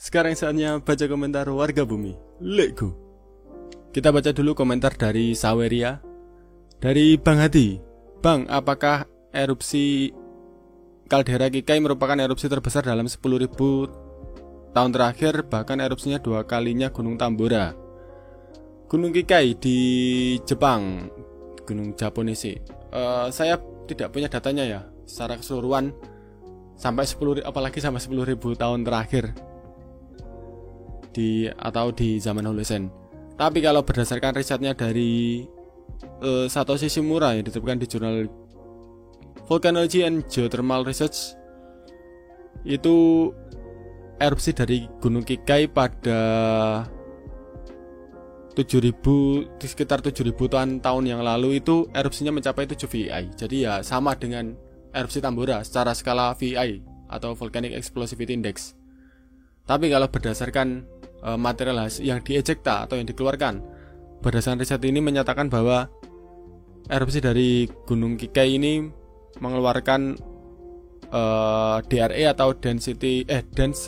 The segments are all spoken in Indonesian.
Sekarang saatnya baca komentar warga bumi. Let's go. Kita baca dulu komentar dari Saweria. Dari Bang Hadi. Bang, apakah erupsi kaldera Kikai merupakan erupsi terbesar dalam 10.000 tahun terakhir, bahkan erupsinya 2 kalinya Gunung Tambora? Gunung Kikai di Jepang, Gunung Japonese. Saya tidak punya datanya ya secara keseluruhan sampai 10, apalagi sampai 10.000 tahun terakhir di zaman Holocene. Tapi kalau berdasarkan risetnya dari Satoshi Shimura yang diterbitkan di jurnal Volcanology and Geothermal Research, itu erupsi dari Gunung Kikai pada sekitar 7.000 tahun yang lalu itu erupsinya mencapai 7 VI. Jadi ya sama dengan erupsi Tambora secara skala VI atau Volcanic Explosivity Index. Tapi kalau berdasarkan material yang diejekta atau yang dikeluarkan, berdasarkan riset ini menyatakan bahwa erupsi dari Gunung Kikai ini mengeluarkan DRE atau dense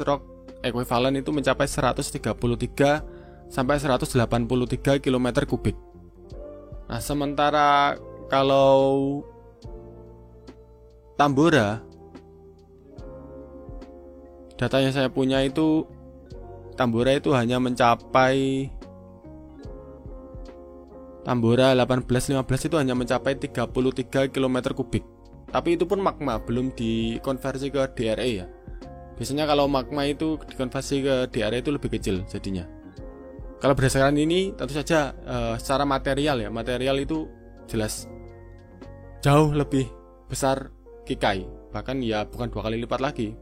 rock equivalent itu mencapai 133 sampai 183 km kubik. Nah, sementara kalau Tambora, datanya saya punya itu Tambora itu hanya mencapai Tambora 1815 itu hanya mencapai 33 km kubik. Tapi itu pun magma, belum dikonversi ke DRE ya. Biasanya kalau magma itu dikonversi ke DRE itu lebih kecil jadinya. Kalau berdasarkan ini tentu saja secara material itu jelas jauh lebih besar Kikai. Bahkan ya bukan 2 kali lipat lagi,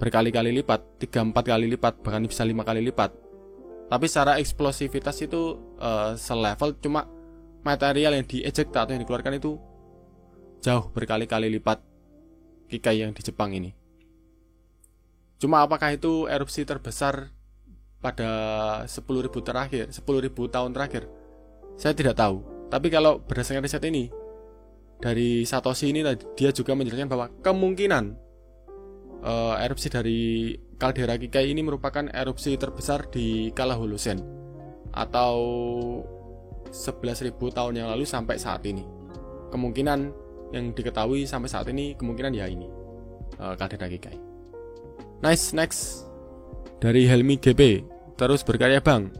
berkali-kali lipat, 3-4 kali lipat, bahkan bisa 5 kali lipat. Tapi secara eksplosivitas itu selevel, cuma material yang diejekta atau yang dikeluarkan itu jauh berkali-kali lipat Kikai yang di Jepang ini. Cuma apakah itu erupsi terbesar pada 10.000 tahun terakhir? Saya tidak tahu. Tapi kalau berdasarkan riset ini dari Satoshi ini, dia juga menjelaskan bahwa kemungkinan erupsi dari kaldera Kikai ini merupakan erupsi terbesar di kala Holocene atau 11.000 tahun yang lalu sampai saat ini. Kemungkinan yang diketahui sampai saat ini kemungkinan ya ini kaldera Kikai. Nice, next dari Helmi GP, terus berkarya Bang.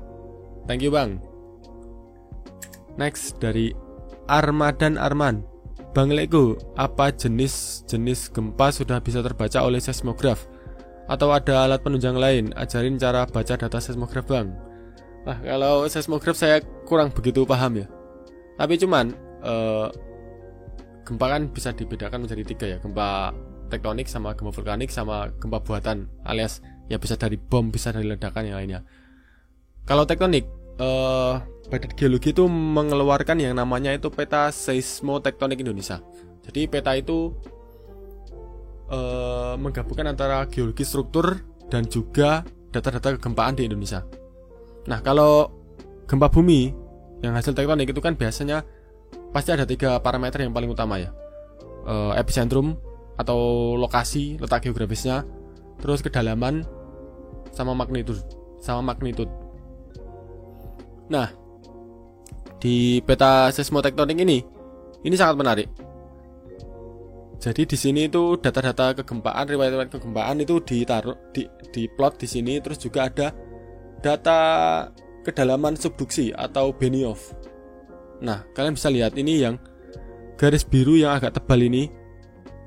Thank you Bang. Next dari Armadan Arman. Bang Leko, apa jenis-jenis gempa sudah bisa terbaca oleh seismograf? Atau ada alat penunjang lain? Ajarin cara baca data seismograf Bang. Kalau seismograf saya kurang begitu paham ya. Tapi cuman gempa kan bisa dibedakan menjadi 3 ya. Gempa tektonik sama gempa vulkanik sama gempa buatan, alias ya bisa dari bom, bisa dari ledakan yang lainnya. Kalau tektonik, Badan Geologi itu mengeluarkan yang namanya itu peta seismotektonik Indonesia. Jadi peta itu menggabungkan antara geologi struktur dan juga data-data kegempaan di Indonesia. Nah, kalau gempa bumi yang hasil tektonik itu kan biasanya pasti ada 3 parameter yang paling utama ya. Epicentrum atau lokasi, letak geografisnya, terus kedalaman sama magnitude. Nah, di peta seismotektonik ini sangat menarik. Jadi di sini itu data-data kegempaan, riwayat kegempaan itu ditaruh di plot di sini, terus juga ada data kedalaman subduksi atau Benioff. Nah, kalian bisa lihat ini yang garis biru yang agak tebal ini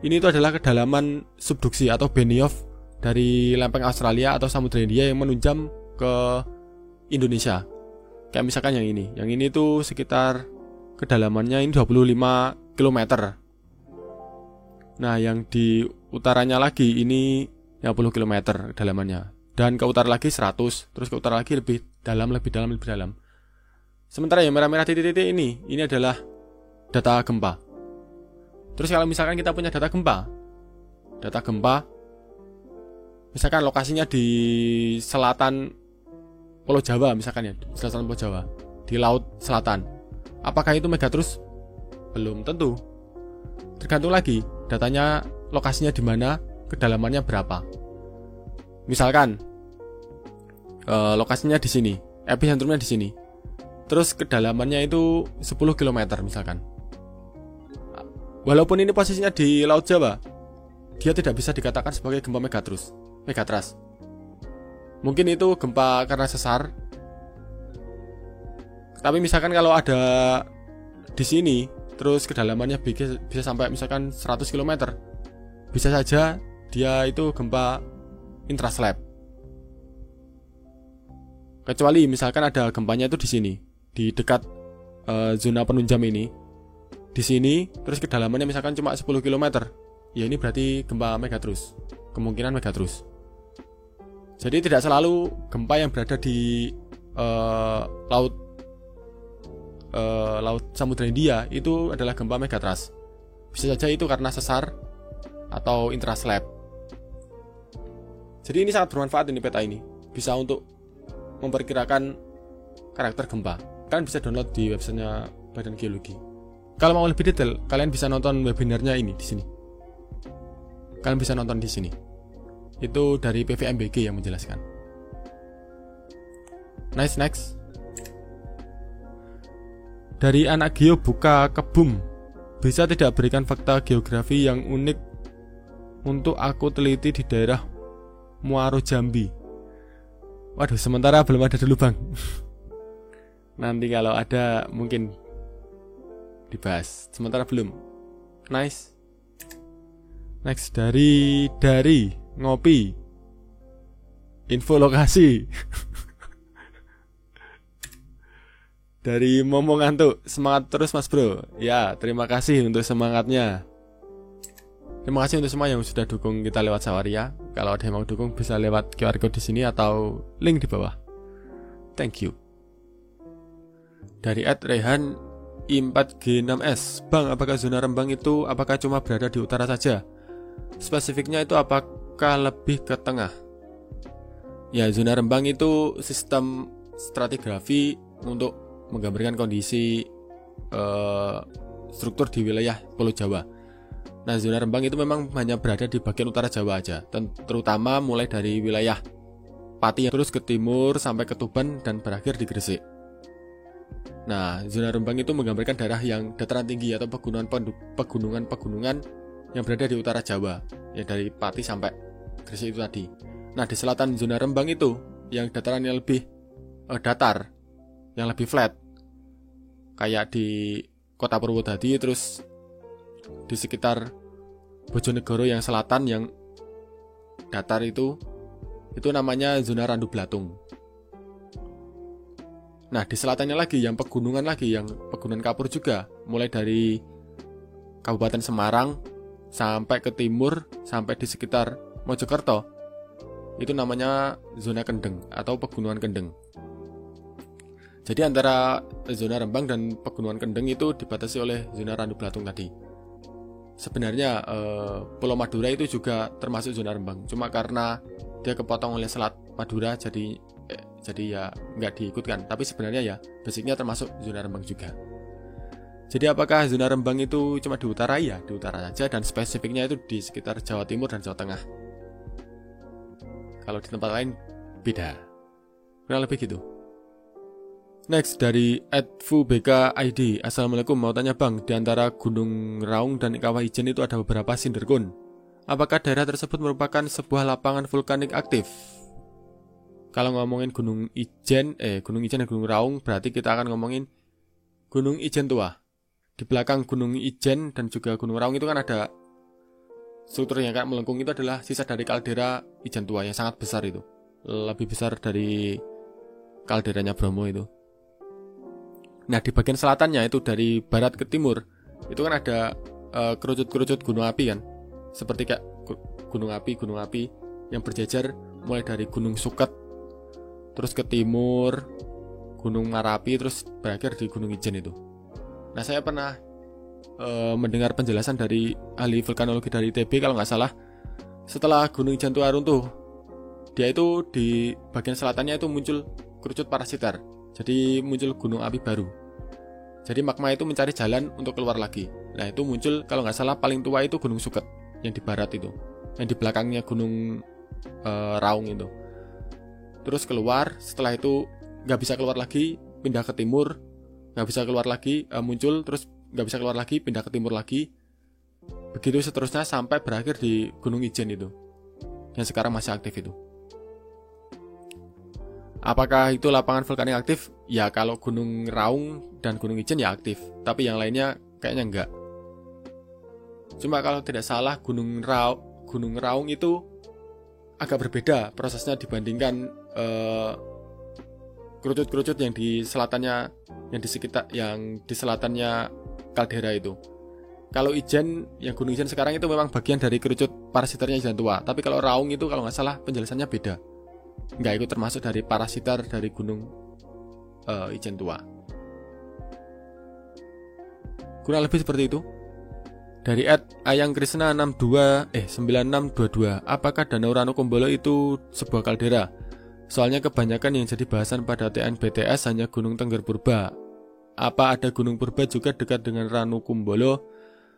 itu adalah kedalaman subduksi atau Benioff dari lempeng Australia atau Samudra Hindia yang menunjam ke Indonesia. Kayak misalkan yang ini tuh sekitar kedalamannya ini 25 km. Nah, yang di utaranya lagi ini 50 km kedalamannya. Dan ke utara lagi 100, terus ke utara lagi lebih dalam. Sementara yang merah-merah titik-titik ini adalah data gempa. Terus kalau misalkan kita punya data gempa, misalkan lokasinya di selatan Pulau Jawa misalkan ya, selatan Pulau Jawa, di laut selatan. Apakah itu megatrus? Belum tentu. Tergantung lagi datanya, lokasinya di mana, kedalamannya berapa. Misalkan lokasinya di sini, epicentrumnya di sini. Terus kedalamannya itu 10 km misalkan. Walaupun ini posisinya di Laut Jawa, dia tidak bisa dikatakan sebagai gempa megatrust. Mungkin itu gempa karena sesar. Tapi misalkan kalau ada di sini, terus kedalamannya bisa sampai misalkan 100 km, bisa saja dia itu gempa intraslab. Kecuali misalkan ada gempanya itu di sini, di dekat zona penunjam ini, di sini, terus kedalamannya misalkan cuma 10 km, ya ini berarti gempa megatrust, kemungkinan megatrust. Jadi tidak selalu gempa yang berada di laut Samudra Hindia itu adalah gempa megatrust. Bisa saja itu karena sesar atau intraslab. Jadi ini sangat bermanfaat ini peta ini, bisa untuk memperkirakan karakter gempa. Kalian bisa download di websitenya Badan Geologi. Kalau mau lebih detail, kalian bisa nonton webinarnya ini di sini. Kalian bisa nonton di sini. Itu dari PVMBG yang menjelaskan. Next. Dari anak geo buka kebum, bisa tidak berikan fakta geografi yang unik untuk aku teliti di daerah Muaro Jambi. Waduh, sementara belum ada dulu bang. Nanti kalau ada mungkin dibahas. Sementara belum. Next dari ngopi. Info lokasi. Dari Momo Ngantuk, semangat terus mas bro. Ya, terima kasih untuk semangatnya. Terima kasih untuk semua yang sudah dukung kita lewat Sawaria. Kalau ada yang mau dukung bisa lewat QR code di sini atau link di bawah. Thank you. Dari @rehan I4G6S, Bang, apakah zona Rembang itu apakah cuma berada di utara saja? Spesifiknya itu apakah lebih ke tengah? Ya, zona Rembang itu sistem stratigrafi untuk menggambarkan kondisi struktur di wilayah Pulau Jawa. Nah, zona Rembang itu memang hanya berada di bagian utara Jawa aja, terutama mulai dari wilayah Pati terus ke timur sampai ke Tuban dan berakhir di Gresik. Nah, zona Rembang itu menggambarkan daerah yang dataran tinggi atau pegunungan yang berada di utara Jawa, ya dari Pati sampai Gresik itu tadi. Nah, di selatan zona Rembang itu yang datarannya lebih datar, yang lebih flat, kayak di Kota Purwodadi, terus di sekitar Bojonegoro yang selatan yang datar itu namanya zona Randu Blatung. Nah, di selatannya lagi yang pegunungan kapur juga, mulai dari Kabupaten Semarang sampai ke timur sampai di sekitar Mojokerto, itu namanya zona Kendeng atau pegunungan Kendeng. Jadi antara zona Rembang dan pegunungan Kendeng itu dibatasi oleh zona Randu Blatung tadi. Sebenarnya Pulau Madura itu juga termasuk zona Rembang, cuma karena dia kepotong oleh Selat Madura jadi ya nggak diikutkan. Tapi sebenarnya ya basicnya termasuk zona Rembang juga. Jadi apakah zona Rembang itu cuma di utara? Ya di utara saja, dan spesifiknya itu di sekitar Jawa Timur dan Jawa Tengah. Kalau di tempat lain beda, kurang lebih gitu. Next dari @fubkid, Assalamualaikum, mau tanya bang, di antara Gunung Raung dan Kawah Ijen itu ada beberapa sinderkun. Apakah daerah tersebut merupakan sebuah lapangan vulkanik aktif? Kalau ngomongin Gunung Ijen dan Gunung Raung, berarti kita akan ngomongin Gunung Ijen Tua. Di belakang Gunung Ijen dan juga Gunung Raung itu kan ada struktur yang kayak melengkung, itu adalah sisa dari kaldera Ijen Tua yang sangat besar itu. Lebih besar dari kalderanya Bromo itu. Nah, di bagian selatannya itu dari barat ke timur itu kan ada kerucut-kerucut gunung api kan, seperti kayak gunung api yang berjejer mulai dari Gunung Suket, terus ke timur Gunung Marapi, terus berakhir di Gunung Ijen itu. Nah, saya pernah mendengar penjelasan dari ahli vulkanologi dari ITB kalau nggak salah, setelah Gunung Ijen Tua runtuh, dia itu di bagian selatannya itu muncul kerucut parasitar. Jadi muncul gunung api baru. Jadi magma itu mencari jalan untuk keluar lagi. Nah, itu muncul kalau nggak salah paling tua itu Gunung Suket yang di barat itu, yang di belakangnya Gunung Raung itu. terus keluar, setelah itu nggak bisa keluar lagi, pindah ke timur, nggak bisa keluar lagi, muncul, terus nggak bisa keluar lagi, pindah ke timur lagi, begitu seterusnya sampai berakhir di Gunung Ijen itu, yang sekarang masih aktif itu. Apakah itu lapangan vulkanik aktif? Ya kalau Gunung Raung dan Gunung Ijen ya aktif, tapi yang lainnya kayaknya enggak. Cuma kalau tidak salah Gunung Raung itu agak berbeda prosesnya dibandingkan kerucut-kerucut yang di selatannya, yang di selatannya kaldera itu. Kalau Ijen, yang Gunung Ijen sekarang itu memang bagian dari kerucut parasiternya Ijen tua. Tapi kalau Raung itu kalau nggak salah penjelasannya beda. Nggak ikut termasuk dari parasitar dari Gunung Ijen tua. Kurang lebih seperti itu. Dari Ayang Krisna 9622, apakah Danau Ranukumbolo itu sebuah kaldera? Soalnya kebanyakan yang jadi bahasan pada TNBTS hanya Gunung Tengger Purba. Apa ada Gunung Purba juga dekat dengan Ranukumbolo?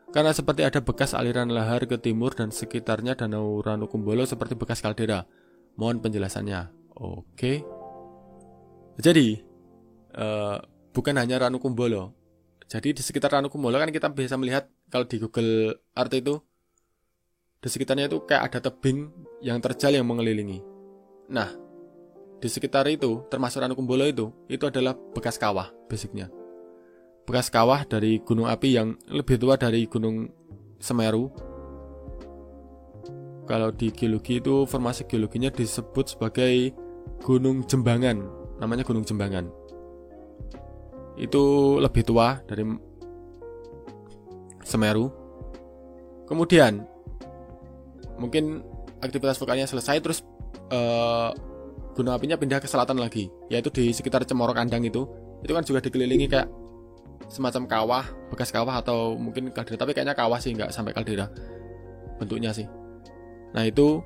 Karena seperti ada bekas aliran lahar ke timur dan sekitarnya Danau Ranukumbolo seperti bekas kaldera. Mohon penjelasannya. Oke. Jadi bukan hanya Ranukumbolo. Jadi di sekitar Ranukumbolo kan kita bisa melihat, kalau di Google Earth itu di sekitarnya itu kayak ada tebing yang terjal yang mengelilingi. Nah, di sekitar itu termasuk Ranukumbolo itu adalah bekas kawah basicnya. Bekas kawah dari gunung api yang lebih tua dari Gunung Semeru. Kalau di geologi itu formasi geologinya disebut sebagai Gunung Jembangan, namanya Gunung Jembangan. Itu lebih tua dari Semeru. Kemudian mungkin aktivitas vulkannya selesai, terus gunung apinya pindah ke selatan lagi, yaitu di sekitar Cemoro Kandang itu kan juga dikelilingi kayak semacam kawah, bekas kawah atau mungkin kaldera, tapi kayaknya kawah sih, nggak sampai kaldera bentuknya sih. Nah itu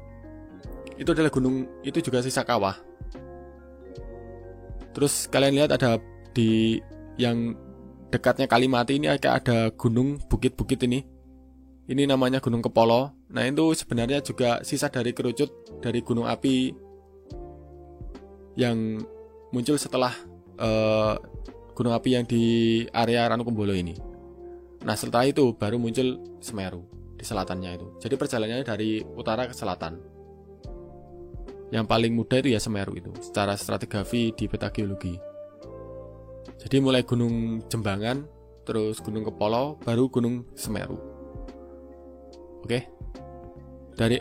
adalah gunung, itu juga sisa kawah. Terus kalian lihat ada di yang dekatnya Kalimati ini kayak ada gunung, bukit-bukit ini namanya Gunung Kepolo. Nah itu sebenarnya juga sisa dari kerucut dari gunung api yang muncul setelah gunung api yang di area Ranukumbolo ini. Nah setelah itu baru muncul Semeru di selatannya itu. Jadi perjalanannya dari utara ke selatan. Yang paling mudah itu ya Semeru itu secara stratigrafi di peta geologi. Jadi mulai Gunung Jembangan, terus Gunung Kepolo, baru Gunung Semeru. Oke. Dari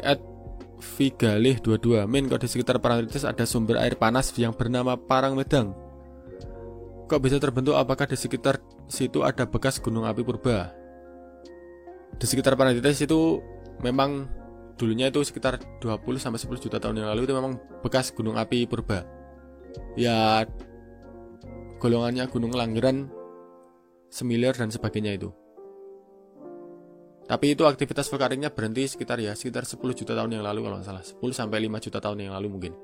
@vigalih22, Min, kok di sekitar Parangtritis ada sumber air panas yang bernama Parangmedang? Kok bisa terbentuk? Apakah di sekitar situ ada bekas gunung api purba? Di sekitar Parangtritis itu memang dulunya itu sekitar 20-10 juta tahun yang lalu itu memang bekas gunung api purba. Ya golongannya Gunung Langgeran, Semilir dan sebagainya itu. Tapi itu aktivitas vulkaniknya berhenti sekitar 10 juta tahun yang lalu kalau nggak salah, 10 sampai 5 juta tahun yang lalu mungkin.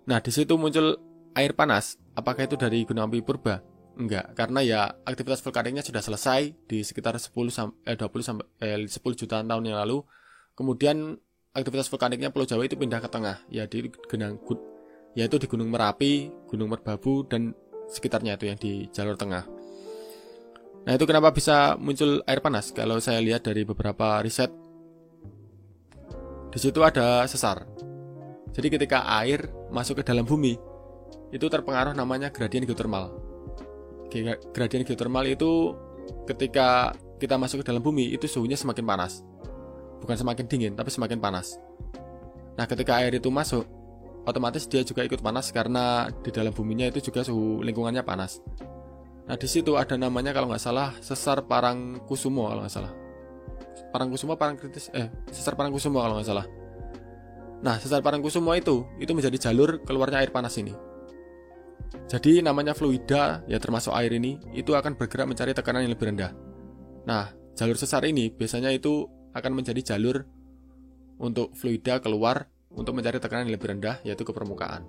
Nah, di situ muncul air panas. Apakah itu dari gunung api purba? Enggak, karena ya aktivitas vulkaniknya sudah selesai di sekitar 10 jutaan tahun yang lalu. Kemudian aktivitas vulkaniknya Pulau Jawa itu pindah ke tengah, yaitu di Gunung Merapi, Gunung Merbabu, dan sekitarnya itu yang di jalur tengah. Nah itu kenapa bisa muncul air panas? Kalau saya lihat dari beberapa riset, di situ ada sesar. Jadi ketika air masuk ke dalam bumi, itu terpengaruh namanya gradien geotermal. Gradien geotermal itu ketika kita masuk ke dalam bumi, itu suhunya semakin panas. Bukan semakin dingin, tapi semakin panas. Nah ketika air itu masuk, otomatis dia juga ikut panas karena di dalam buminya itu juga suhu lingkungannya panas. Nah di situ ada namanya kalau nggak salah sesar Parangkusumo kalau nggak salah. Sesar Parangkusumo kalau nggak salah. Nah sesar Parangkusumo itu menjadi jalur keluarnya air panas ini. Jadi namanya fluida ya termasuk air ini itu akan bergerak mencari tekanan yang lebih rendah. Nah jalur sesar ini biasanya itu akan menjadi jalur untuk fluida keluar untuk mencari tekanan yang lebih rendah, yaitu ke permukaan.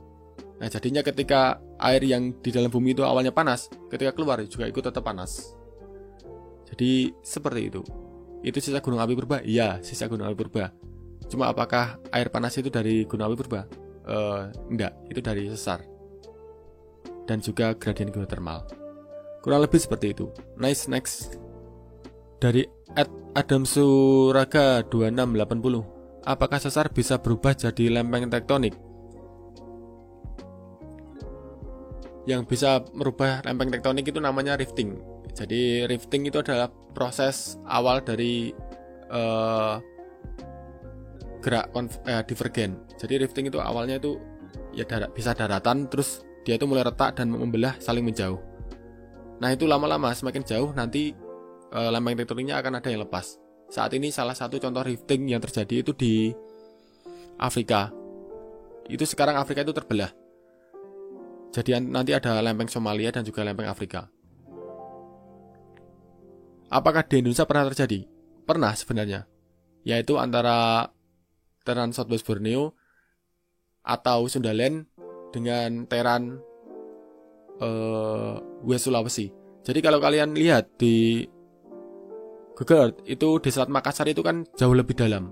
Nah jadinya ketika air yang di dalam bumi itu awalnya panas, ketika keluar juga ikut tetap panas. Jadi seperti itu. Itu sisa gunung api purba? Iya, sisa gunung api purba. Cuma apakah air panas itu dari gunung api purba? Enggak, itu dari sesar dan juga gradien geotermal. Kurang lebih seperti itu. Next dari Adam Suraga 2680. Apakah sesar bisa berubah jadi lempeng tektonik? Yang bisa merubah lempeng tektonik itu namanya rifting. Jadi rifting itu adalah proses awal dari gerak divergen. Jadi rifting itu awalnya itu ya bisa daratan, terus dia itu mulai retak dan membelah saling menjauh. Nah itu lama-lama semakin jauh nanti lempeng tektoniknya akan ada yang lepas. Saat ini salah satu contoh rifting yang terjadi itu di Afrika. Itu sekarang Afrika itu terbelah. Jadi nanti ada lempeng Somalia dan juga lempeng Afrika. Apakah di Indonesia pernah terjadi? Pernah sebenarnya. Yaitu antara teran Southwest Borneo atau Sundaland dengan teran West Sulawesi. Jadi kalau kalian lihat di Google Earth, itu di Selat Makassar itu kan jauh lebih dalam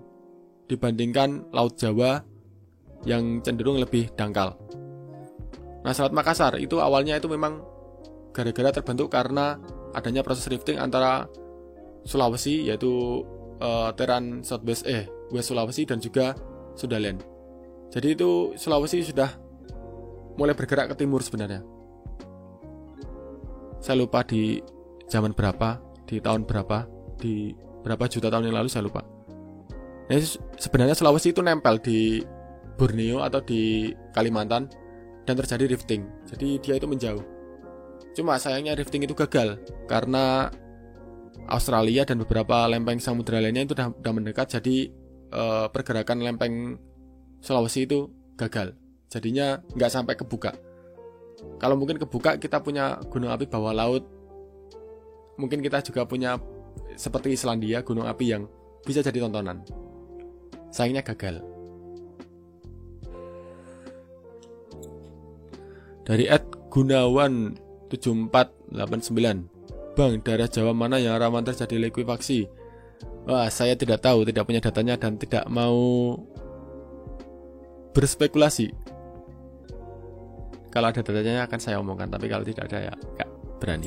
dibandingkan Laut Jawa yang cenderung lebih dangkal. Nah, Selat Makassar itu awalnya itu memang gara-gara terbentuk karena adanya proses rifting antara Sulawesi, yaitu teran West Sulawesi dan juga Sundaland. Jadi itu Sulawesi sudah mulai bergerak ke timur sebenarnya. Saya lupa di zaman berapa, di tahun berapa, di berapa juta tahun yang lalu saya lupa. Nah, sebenarnya Sulawesi itu nempel di Borneo atau di Kalimantan dan terjadi rifting. Jadi dia itu menjauh. Cuma sayangnya rifting itu gagal karena Australia dan beberapa lempeng samudra lainnya itu sudah mendekat. Jadi pergerakan lempeng Sulawesi itu gagal. Jadinya nggak sampai kebuka. Kalau mungkin kebuka, kita punya gunung api bawah laut. Mungkin kita juga punya seperti Islandia, gunung api yang bisa jadi tontonan. Sayangnya gagal. Dari @gunawan 7489. Bang, daerah Jawa mana yang rawan terjadi likuifaksi? Wah, saya tidak tahu, tidak punya datanya dan tidak mau berspekulasi. Kalau ada datanya akan saya omongkan, tapi kalau tidak ada ya gak berani.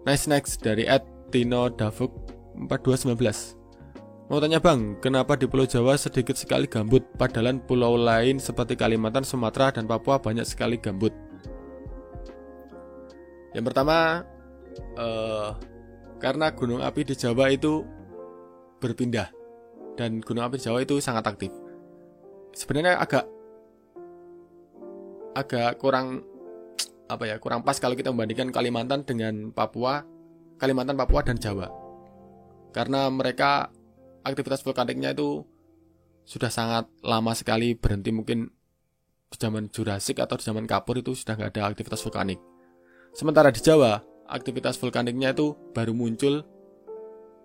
Next dari @tino_davuk 4219. Mau tanya bang, kenapa di Pulau Jawa sedikit sekali gambut, padahal pulau lain seperti Kalimantan, Sumatera, dan Papua banyak sekali gambut? Yang pertama, karena gunung api di Jawa itu berpindah, dan gunung api di Jawa itu sangat aktif. Sebenarnya agak kurang pas kalau kita membandingkan Kalimantan dengan Kalimantan, Papua, dan Jawa. Karena mereka aktivitas vulkaniknya itu sudah sangat lama sekali berhenti, mungkin di zaman Jurassik atau di zaman Kapur itu sudah nggak ada aktivitas vulkanik. Sementara di Jawa, aktivitas vulkaniknya itu baru muncul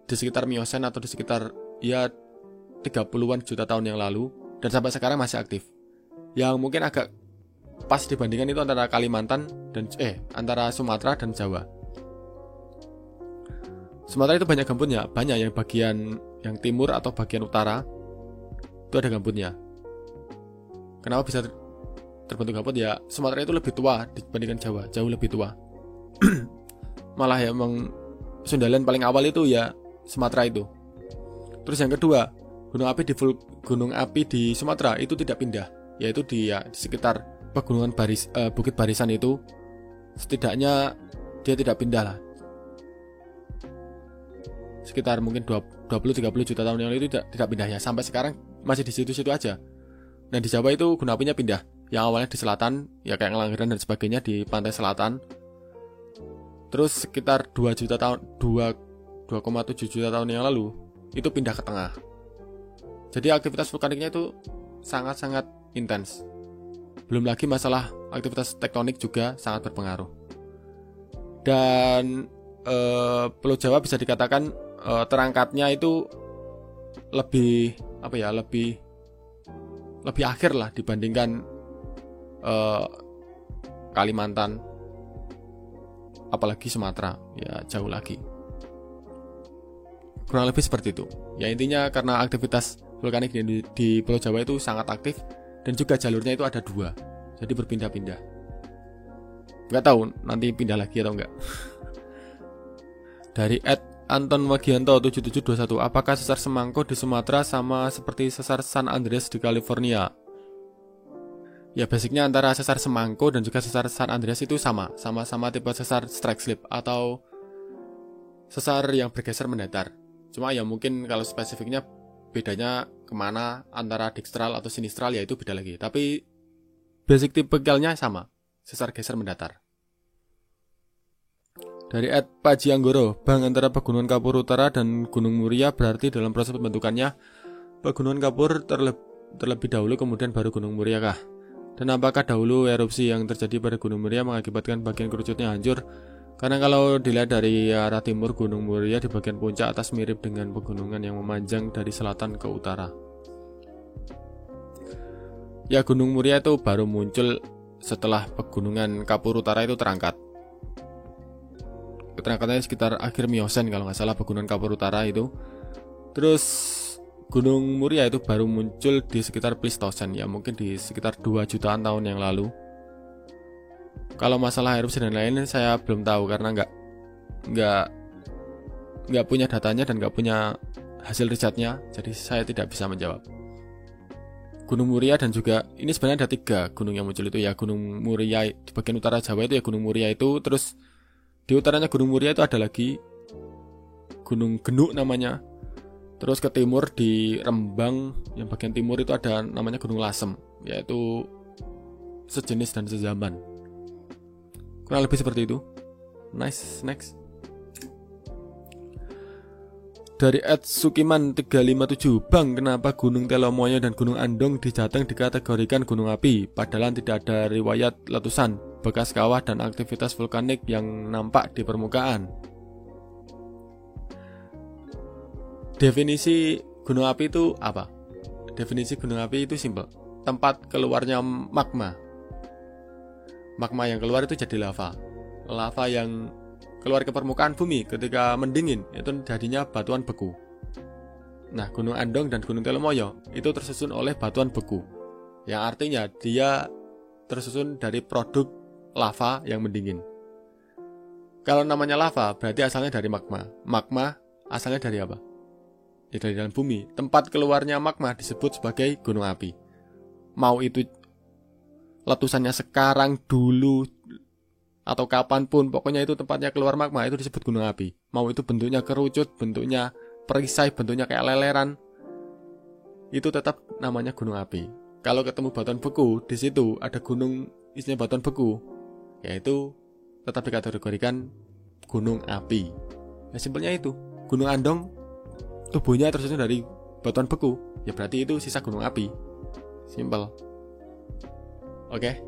di sekitar Miosen atau di sekitar 30-an juta tahun yang lalu, dan sampai sekarang masih aktif. Yang mungkin agak pas dibandingkan itu antara Kalimantan dan antara Sumatera dan Jawa. Sumatera itu banyak gambutnya, banyak yang bagian yang timur atau bagian utara itu ada gambutnya. Kenapa bisa terbentuk gambut? Ya, Sumatera itu lebih tua dibandingkan Jawa, jauh lebih tua. Malah ya emang Sundaland paling awal itu ya Sumatera itu. Terus yang kedua, gunung api di Sumatera itu tidak pindah, yaitu di sekitar pegunungan Bukit Barisan itu setidaknya dia tidak pindah lah. Sekitar mungkin 20-30 juta tahun yang lalu itu tidak pindah ya, sampai sekarang masih di situ-situ aja. Nah di Jawa itu gunung apinya pindah, yang awalnya di selatan ya kayak Ngelanggeran dan sebagainya di pantai selatan. Terus sekitar 2,7 juta tahun yang lalu itu pindah ke tengah. Jadi aktivitas vulkaniknya itu sangat-sangat intens. Belum lagi masalah aktivitas tektonik juga sangat berpengaruh. Dan Pulau Jawa bisa dikatakan terangkatnya itu lebih akhir lah dibandingkan Kalimantan, apalagi Sumatera, ya jauh lagi. Kurang lebih seperti itu. Ya intinya karena aktivitas vulkanik di Pulau Jawa itu sangat aktif Dan juga jalurnya itu ada 2, jadi berpindah-pindah. Nggak tahu nanti pindah lagi atau enggak. Dari Anton Wagianto 7721, apakah sesar Semangko di Sumatera sama seperti sesar San Andreas di California? Ya basicnya antara sesar Semangko dan juga sesar San Andreas itu sama-sama tipe sesar strike slip atau sesar yang bergeser mendatar. Cuma ya mungkin kalau spesifiknya bedanya kemana antara dextral atau sinistral ya itu beda lagi. Tapi basic tipikalnya sama, sesar geser mendatar. Dari Paji Anggoro, Bang, antara Pegunungan Kapur Utara dan Gunung Muria berarti dalam proses pembentukannya Pegunungan Kapur terlebih dahulu kemudian baru Gunung Muria kah? Dan apakah dahulu erupsi yang terjadi pada Gunung Muria mengakibatkan bagian kerucutnya hancur? Karena kalau dilihat dari arah timur, Gunung Muria di bagian puncak atas mirip dengan pegunungan yang memanjang dari selatan ke utara. Ya, Gunung Muria itu baru muncul setelah Pegunungan Kapur Utara itu terangkat. Keterangkatannya sekitar akhir Miosen kalau nggak salah, Pegunungan Kapur Utara itu. Terus Gunung Muria itu baru muncul di sekitar Pleistosen, ya mungkin di sekitar 2 jutaan tahun yang lalu. Kalau masalah erupsi dan lain-lain saya belum tahu karena nggak punya datanya dan nggak punya hasil risetnya, jadi saya tidak bisa menjawab. Gunung Muria dan juga ini sebenarnya ada 3 gunung yang muncul itu ya. Gunung Muria di bagian utara Jawa itu ya Gunung Muria itu, terus di utaranya Gunung Muria itu ada lagi Gunung Genuk namanya. Terus ke timur di Rembang yang bagian timur itu ada namanya Gunung Lasem, yaitu sejenis dan sezaman. Kurang lebih seperti itu. Nice, next. Dari Sukiman 357, Bang, kenapa Gunung Telomoyo dan Gunung Andong di Jateng dikategorikan gunung api, padahal tidak ada riwayat letusan, bekas kawah dan aktivitas vulkanik yang nampak di permukaan? Definisi gunung api itu apa? Definisi gunung api itu simpel, tempat keluarnya magma. Magma yang keluar itu jadi lava. Lava yang keluar ke permukaan bumi ketika mendingin itu jadinya batuan beku. Nah, Gunung Andong dan Gunung Telomoyo itu tersusun oleh batuan beku, yang artinya dia tersusun dari produk lava yang mendingin. Kalau namanya lava berarti asalnya dari magma. Magma asalnya dari apa? Ya dari dalam bumi. Tempat keluarnya magma disebut sebagai gunung api. Mau itu letusannya sekarang, dulu, atau kapanpun, pokoknya itu tempatnya keluar magma itu disebut gunung api. Mau itu bentuknya kerucut, bentuknya perisai, bentuknya kayak leleran, itu tetap namanya gunung api. Kalau ketemu batuan beku, di situ ada gunung isinya batuan beku, yaitu tetap dikategorikan gunung api. Ya simpelnya itu. Gunung Andong tubuhnya tersusun dari batuan beku, ya berarti itu sisa gunung api. Simpel. Oke.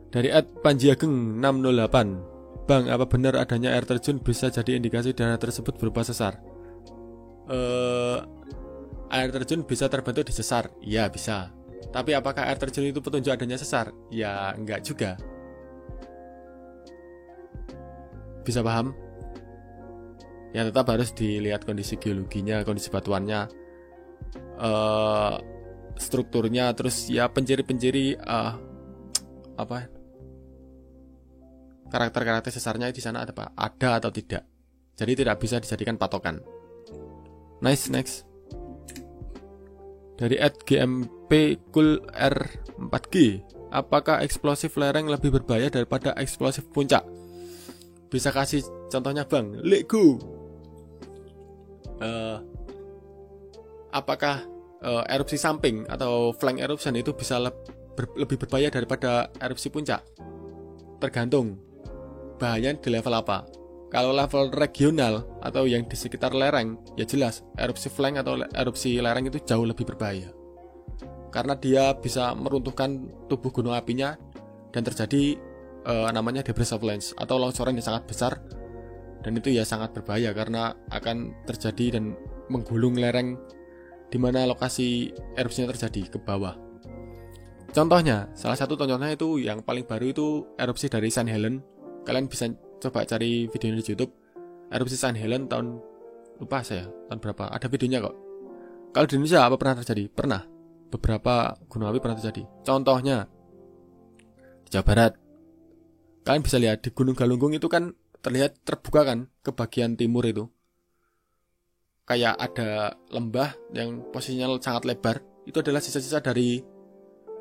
Dari Panji Ageng 608, Bang, apa benar adanya air terjun bisa jadi indikasi daerah tersebut berupa sesar? Air terjun bisa terbentuk di sesar? Ya bisa. Tapi apakah air terjun itu petunjuk adanya sesar? Ya enggak juga. Bisa paham? Ya tetap harus dilihat kondisi geologinya, kondisi batuannya, strukturnya, terus ya penciri-penciri karakter-karakter sesarnya di sana ada atau tidak. Jadi tidak bisa dijadikan patokan. Nice, next. Dari @gmp cool r4g, apakah eksplosif lereng lebih berbahaya daripada eksplosif puncak? Bisa kasih contohnya, Bang? Let go. Apakah erupsi samping atau flank eruption itu bisa lebih berbahaya daripada erupsi puncak? Tergantung bahayanya di level apa. Kalau level regional atau yang di sekitar lereng, ya jelas erupsi flank atau erupsi lereng itu jauh lebih berbahaya, karena dia bisa meruntuhkan tubuh gunung apinya dan terjadi namanya debris avalanche atau longsoran yang sangat besar, dan itu ya sangat berbahaya karena akan terjadi dan menggulung lereng di mana lokasi erupsinya terjadi ke bawah. Contohnya, salah satu contohnya itu yang paling baru itu erupsi dari St. Helen. Kalian bisa coba cari videonya di YouTube. Erupsi St. Helen tahun, lupa saya tahun berapa, ada videonya kok. Kalau di Indonesia apa pernah terjadi? Pernah. beberapa gunung api pernah terjadi. Contohnya di Jawa Barat. Kalian bisa lihat di Gunung Galunggung itu kan terlihat terbuka kan ke bagian timur itu. Kayak ada lembah yang posisinya sangat lebar. Itu adalah sisa-sisa dari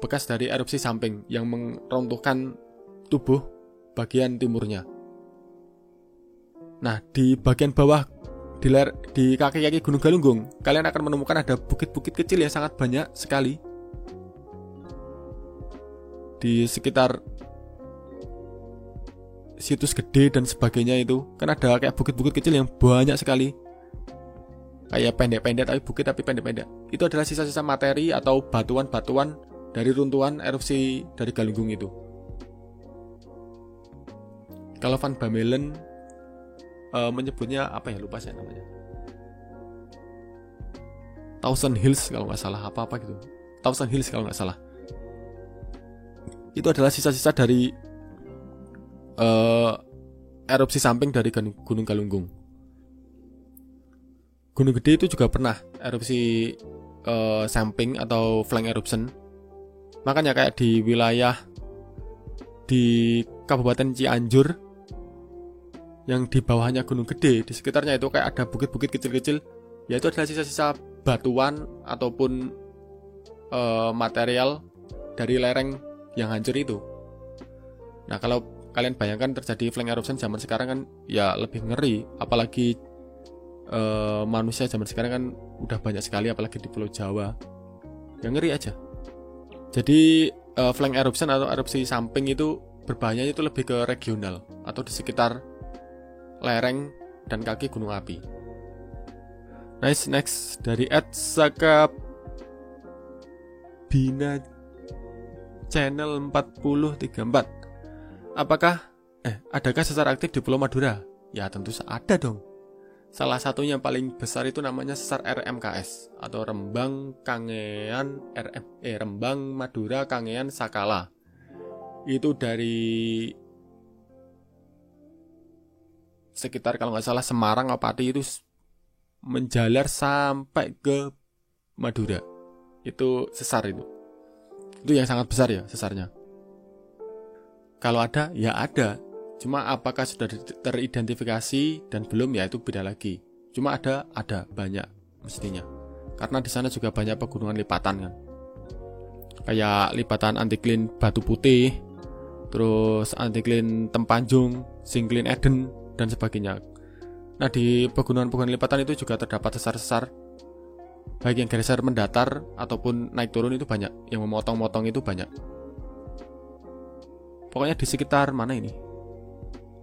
bekas dari erupsi Samping yang meruntuhkan tubuh bagian timurnya. Nah, di bagian bawah di kaki-kaki Gunung Galunggung, kalian akan menemukan ada bukit-bukit kecil yang sangat banyak sekali. Di sekitar Situs Gede dan sebagainya itu kan ada kayak bukit-bukit kecil yang banyak sekali. Kayak pendek-pendek tapi pendek-pendek. Itu adalah sisa-sisa materi atau batuan-batuan dari runtuhan erupsi dari Galunggung itu. Kalau Van Bamelen menyebutnya apa ya, lupa saya namanya. Thousand Hills kalau nggak salah, apa gitu. Thousand Hills kalau nggak salah. Itu adalah sisa-sisa dari erupsi Samping dari Gunung Galunggung. Gunung Gede itu juga pernah erupsi Samping atau flank eruption. Makanya kayak di wilayah di Kabupaten Cianjur yang di bawahnya Gunung Gede, di sekitarnya itu kayak ada bukit-bukit kecil-kecil, yaitu adalah sisa-sisa batuan ataupun material dari lereng yang hancur itu. Nah, kalau kalian bayangkan terjadi flank eruption zaman sekarang kan ya lebih ngeri, apalagi manusia zaman sekarang kan udah banyak sekali, apalagi di Pulau Jawa. Yang ngeri aja. Jadi flank eruption atau erupsi Samping itu berbahayanya itu lebih ke regional atau di sekitar lereng dan kaki gunung api. Next dari @sakabina channel 4034. Adakah sesar aktif di Pulau Madura? Ya tentu ada dong. Salah satunya yang paling besar itu namanya sesar RMKS atau Rembang Madura Kangean Sakala. Itu dari sekitar kalau nggak salah Semarang atau Pati itu menjalar sampai ke Madura. Itu sesar itu. Itu yang sangat besar ya sesarnya. Kalau ada, ya ada. Cuma apakah sudah teridentifikasi dan belum, ya itu beda lagi. Cuma ada banyak mestinya. Karena di sana juga banyak pegunungan lipatan kan. Kayak lipatan Antiklin Batu Putih, terus Antiklin Tempanjung, Singklin Eden dan sebagainya. Nah, di pegunungan-pegunungan lipatan itu juga terdapat sesar-sesar baik yang geser mendatar ataupun naik turun itu banyak, yang memotong-motong itu banyak. Pokoknya di sekitar mana ini?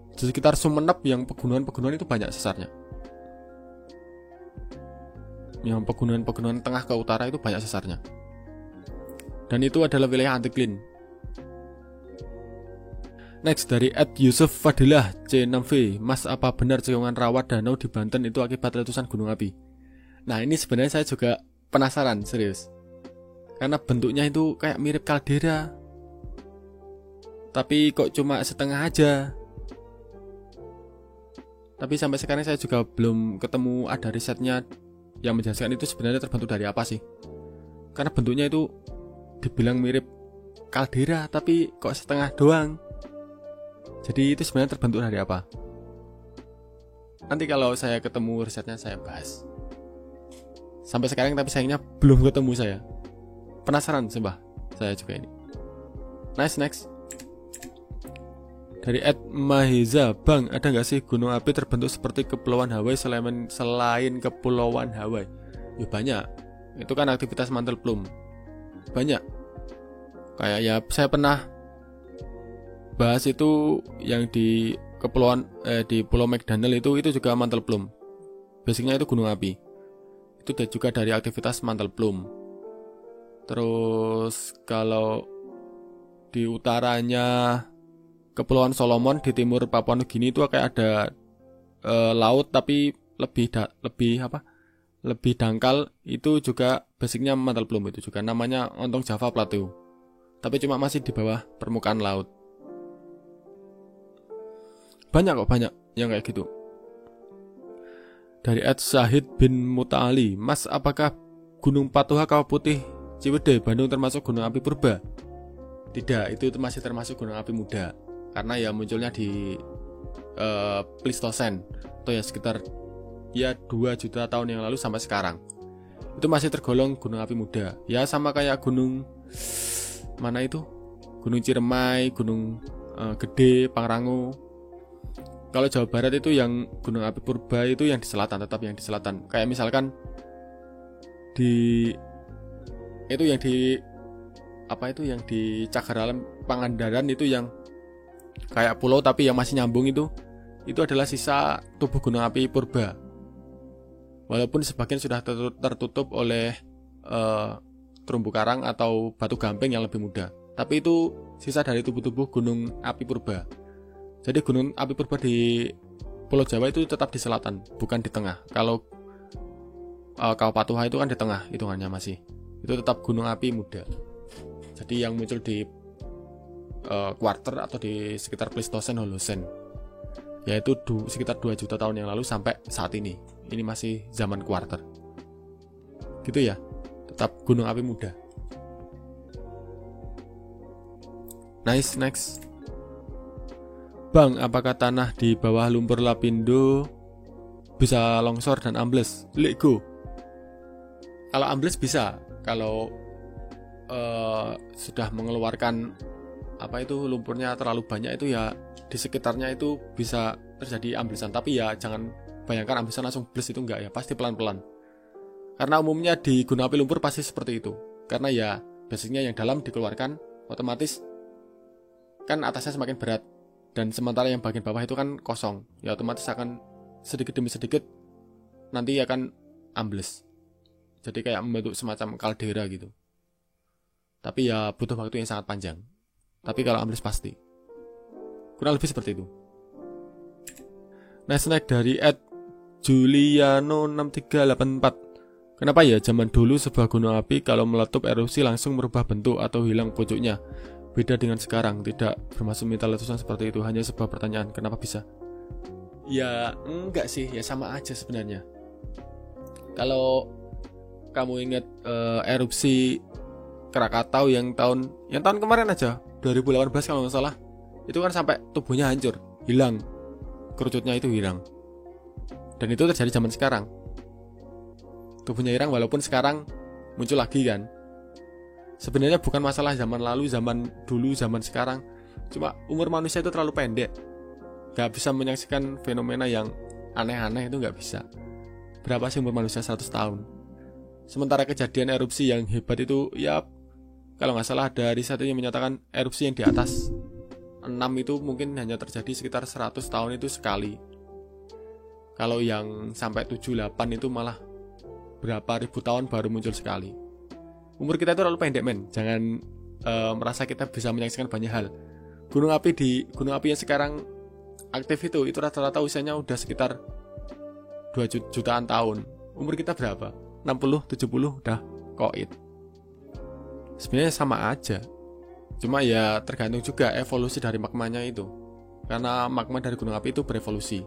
Di sekitar Sumeneb yang pegunungan-pegunungan itu banyak sesarnya. Yang pegunungan-pegunungan tengah ke utara itu banyak sesarnya. Dan itu adalah wilayah Antiklin. Next dari @Yusuf_Fadilah C6V. Mas, apa benar cekungan rawa danau di Banten itu akibat letusan gunung api? Nah, ini sebenarnya saya juga penasaran, serius. Karena bentuknya itu kayak mirip kaldera. Tapi kok cuma setengah aja. Tapi sampai sekarang saya juga belum ketemu ada risetnya yang menjelaskan itu sebenarnya terbentuk dari apa sih. Karena bentuknya itu dibilang mirip kaldera, tapi kok setengah doang. Jadi itu sebenarnya terbentuk dari apa? Nanti kalau saya ketemu risetnya saya bahas. Sampai sekarang tapi sayangnya belum ketemu saya. Penasaran sembah saya juga ini. Next. Dari @Maheza, Bang, ada gak sih gunung api terbentuk seperti Kepulauan Hawaii selain Kepulauan Hawaii? Ya banyak. Itu kan aktivitas mantel plume. Banyak. Kayak ya saya pernah bahas itu yang di di Pulau McDaniel itu juga mantel plume. Basicnya itu gunung api. Itu juga dari aktivitas mantel plume. Terus kalau di utaranya Kepulauan Solomon, di timur Papua Nugini itu kayak ada laut tapi lebih dangkal. Itu juga basicnya mantel plume, itu juga namanya Ontong Java Plateau. Tapi cuma masih di bawah permukaan laut. Banyak yang kayak gitu. Dari @Syahid bin Muta'ali, Mas, apakah Gunung Patuha Kawah Putih Ciwidey, Bandung termasuk gunung api purba? Tidak, itu masih termasuk gunung api muda. Karena ya munculnya di Pleistosen atau ya sekitar 2 juta tahun yang lalu sampai sekarang. Itu masih tergolong gunung api muda. Ya sama kayak gunung mana itu? Gunung Ciremai, Gunung Gede, Pangrango. Kalau Jawa Barat itu yang gunung api purba itu yang di selatan, tetap yang di selatan. Kayak misalkan yang di Cakaralam Pangandaran itu yang kayak pulau tapi yang masih nyambung itu adalah sisa tubuh gunung api purba. Walaupun sebagian sudah tertutup oleh terumbu karang atau batu gamping yang lebih muda, tapi itu sisa dari tubuh-tubuh gunung api purba. Jadi gunung api purba di Pulau Jawa itu tetap di selatan, bukan di tengah. Kalau Kaupatuha itu kan di tengah hitungannya masih. Itu tetap gunung api muda. Jadi yang muncul di kuarter atau di sekitar Pleistosen Holosen, yaitu sekitar 2 juta tahun yang lalu sampai saat ini. Ini masih zaman kuarter. Gitu ya. Tetap gunung api muda. Nice, next. Bang, apakah tanah di bawah lumpur Lapindo bisa longsor dan ambles? Let go. Kalau ambles bisa. Kalau sudah mengeluarkan lumpurnya terlalu banyak itu ya di sekitarnya itu bisa terjadi amblesan. Tapi ya jangan bayangkan amblesan langsung bles, itu enggak ya, pasti pelan-pelan. Karena umumnya di gunung api lumpur pasti seperti itu. Karena ya basicnya yang dalam dikeluarkan, otomatis kan atasnya semakin berat, dan sementara yang bagian bawah itu kan kosong, ya otomatis akan sedikit demi sedikit nanti akan ambles. Jadi kayak membentuk semacam kaldera gitu. Tapi ya butuh waktu yang sangat panjang. Tapi kalau ambles pasti. Kurang lebih seperti itu. Nah, snack dari @Juliano6384. Kenapa ya zaman dulu sebuah gunung api kalau meletup erupsi langsung merubah bentuk atau hilang pucuknya? Beda dengan sekarang, tidak bermaksud minta letusan seperti itu, hanya sebuah pertanyaan, kenapa bisa? Ya enggak sih, ya sama aja sebenarnya. Kalau kamu ingat erupsi Krakatau yang tahun kemarin aja, 2018 kalau nggak salah, itu kan sampai tubuhnya hancur, hilang, kerucutnya itu hilang. Dan itu terjadi zaman sekarang. Tubuhnya hilang walaupun sekarang muncul lagi kan. Sebenarnya bukan masalah zaman lalu, zaman dulu, zaman sekarang. Cuma umur manusia itu terlalu pendek. Gak bisa menyaksikan fenomena yang aneh-aneh, itu gak bisa. Berapa sih umur manusia? 100 tahun. Sementara kejadian erupsi yang hebat itu, ya kalau gak salah ada riset yang menyatakan erupsi yang di atas 6 itu mungkin hanya terjadi sekitar 100 tahun itu sekali. Kalau yang sampai 7-8 itu malah berapa ribu tahun baru muncul sekali. Umur kita itu terlalu pendek, men. Jangan merasa kita bisa menyaksikan banyak hal. Gunung api yang sekarang aktif itu rata-rata usianya udah sekitar 2 jutaan tahun. Umur kita berapa? 60, 70 udah koit. Sebenarnya sama aja. Cuma ya tergantung juga evolusi dari magmanya itu. Karena magma dari gunung api itu berevolusi.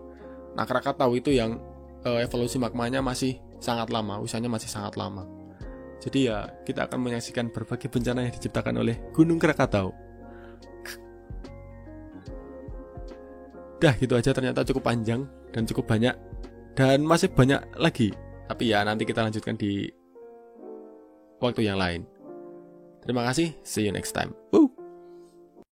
Nah, Krakatau itu yang evolusi magmanya masih sangat lama, usianya masih sangat lama. Jadi ya kita akan menyaksikan berbagai bencana yang diciptakan oleh Gunung Krakatau. Dah gitu aja, ternyata cukup panjang dan cukup banyak. Dan masih banyak lagi. Tapi ya nanti kita lanjutkan di waktu yang lain. Terima kasih, see you next time. Woo!